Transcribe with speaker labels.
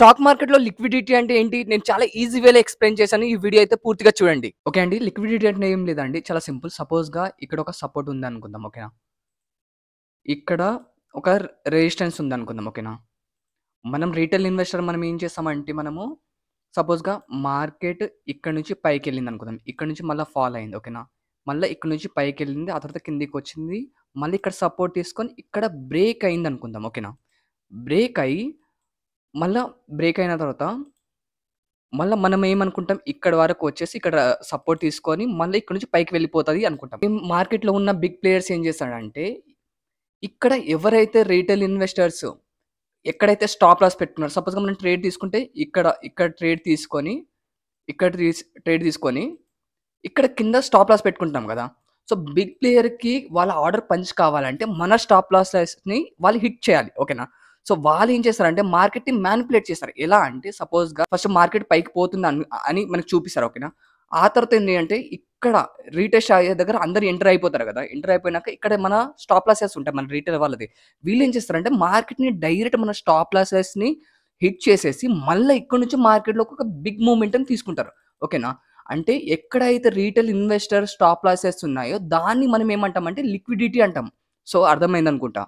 Speaker 1: Stock మార్కెట్‌లో liquidity అంటే ఏంటి? నేను చాలా ఈజీ వేలో ఎక్స్‌ప్లెయిన్ చేశాను. ఈ వీడియో అయితే పూర్తిగా చూడండి. ఓకే అండి. లిక్విడిటీ అంటే ఏం లేదండి. చాలా సింపుల్. సపోజ్‌గా ఇక్కడ ఒక సపోర్ట్ ఉందనుకుందాం. ఓకేనా? ఇక్కడ ఒక రెసిస్టెన్స్ ఉందనుకుందాం. ఓకేనా? మనం రిటైల్ ఇన్వెస్టర్ మనం ఏం చేస్తామంటే సపోజ్‌గా మార్కెట్ ఇక్కడ నుంచి పైకెళ్ళిందనుకుందాం. ఇక్కడ నుంచి మళ్ళా ఫాల్ అయింది. ఓకేనా? మళ్ళా ఇక్కడ నుంచి పైకెళ్ళింది. ఆ తర్వాత కిందకొచ్చింది. మళ్ళీ ఇక్కడ సపోర్ట్ తీసుకొని ఇక్కడ బ్రేక్ అయిందనుకుందాం. ఓకేనా? బ్రేక్ అయ్యి మళ్ళా బ్రేక్ అయిన తర్వాత మళ్ళా మనం ఏమనుకుంటాం, ఇక్కడి వరకు వచ్చేసి ఇక్కడ సపోర్ట్ తీసుకొని మళ్ళీ ఇక్కడి నుంచి పైకి వెళ్ళిపోతది అనుకుంటాం. మార్కెట్‌లో ఉన్న బిగ్ ప్లేయర్స్ ఏం చేస్తాడంటే, ఇక్కడ ఎవరైతే రిటైల్ ఇన్వెస్టర్స్ ఎక్కడైతే స్టాప్ లాస్ పెట్టుకున్నారో సపోజ్‌గా మనం ట్రేడ్ తీసుకుంటే ఇక్కడ ట్రేడ్ తీసుకొని, ట్రేడ్ తీసుకొని, ఇక్కడ కింద స్టాప్ లాస్ పెట్టుకుంటాం గదా! సో, బిగ్ ప్లేయర్‌కి వాళ్ళ ఆర్డర్ పంచ్ కావాలంటే మన స్టాప్ లాసెస్‌ని వాళ్ళు హిట్ చేయాలి. ఓకేనా? సో, వాళ్ళేం చేస్తారంటే మార్కెట్‌ని మానిప్యులేట్ చేస్తారు. ఎలా అంటే సపోజ్‌గా ఫస్ట్ మార్కెట్ పైకి పోతుంది అని మనకు చూపిస్తారు. ఓకేనా? ఆ తర్వాత ఏంటి అంటే ఇక్కడ రీటెస్ట్ అయ్యే దగ్గర అందరూ ఎంటర్ అయిపోతారు గదా! ఎంటర్ అయిపోయినాక ఇక్కడ మన స్టాప్ లాసెస్ ఉంటాయి. మన రిటైల్ వాళ్ళది. వీళ్ళేం చేస్తారంటే మార్కెట్‌ని డైరెక్ట్ మన స్టాప్ లాసెస్‌ని హిట్ చేసేసి మళ్ళా ఇక్కడి నుంచి మార్కెట్‌లోకి ఒక బిగ్ మూవ్‌మెంట్‌ని తీసుకుంటారు. ఓకేనా? అంటే ఎక్కడైతే రిటైల్ ఇన్వెస్టర్ స్టాప్ లాసెస్ ఉన్నాయో దాన్ని మనం ఏమంటామంటే లిక్విడిటీ అంటాం. సో, అర్థమైందనుకుంటా.